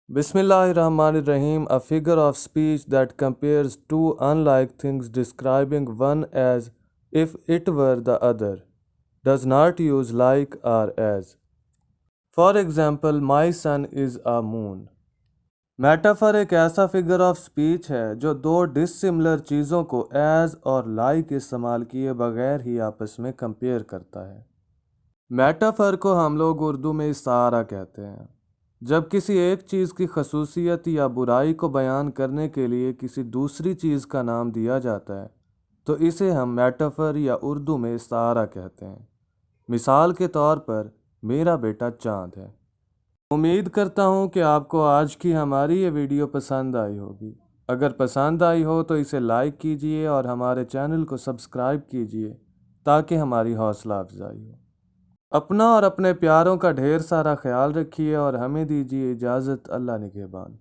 Bismillahirrahmanirrahim, a figure of speech that compares two unlike things, describing one as if it were the other, does not use like or as. For example, my sun is a moon. Metaphor एक ऐसा figure of speech है जो दो dissimilar चीज़ों को as और like इस्तेमाल किए बगैर ही आपस में कंपेयर करता है। मेटाफर को हम लोग उर्दू में इशारा कहते हैं। जब किसी एक चीज़ की खसूसियत या बुराई को बयान करने के लिए किसी दूसरी चीज़ का नाम दिया जाता है तो इसे हम मेटाफर या उर्दू में इशारा कहते हैं। मिसाल के तौर पर मेरा बेटा चाँद है। उम्मीद करता हूँ कि आपको आज की हमारी ये वीडियो पसंद आई होगी। अगर पसंद आई हो तो इसे लाइक कीजिए और हमारे चैनल को सब्सक्राइब कीजिए ताकि हमारी हौसला अफजाई हो। अपना और अपने प्यारों का ढेर सारा ख्याल रखिए और हमें दीजिए इजाज़त। अल्लाह निगहबान।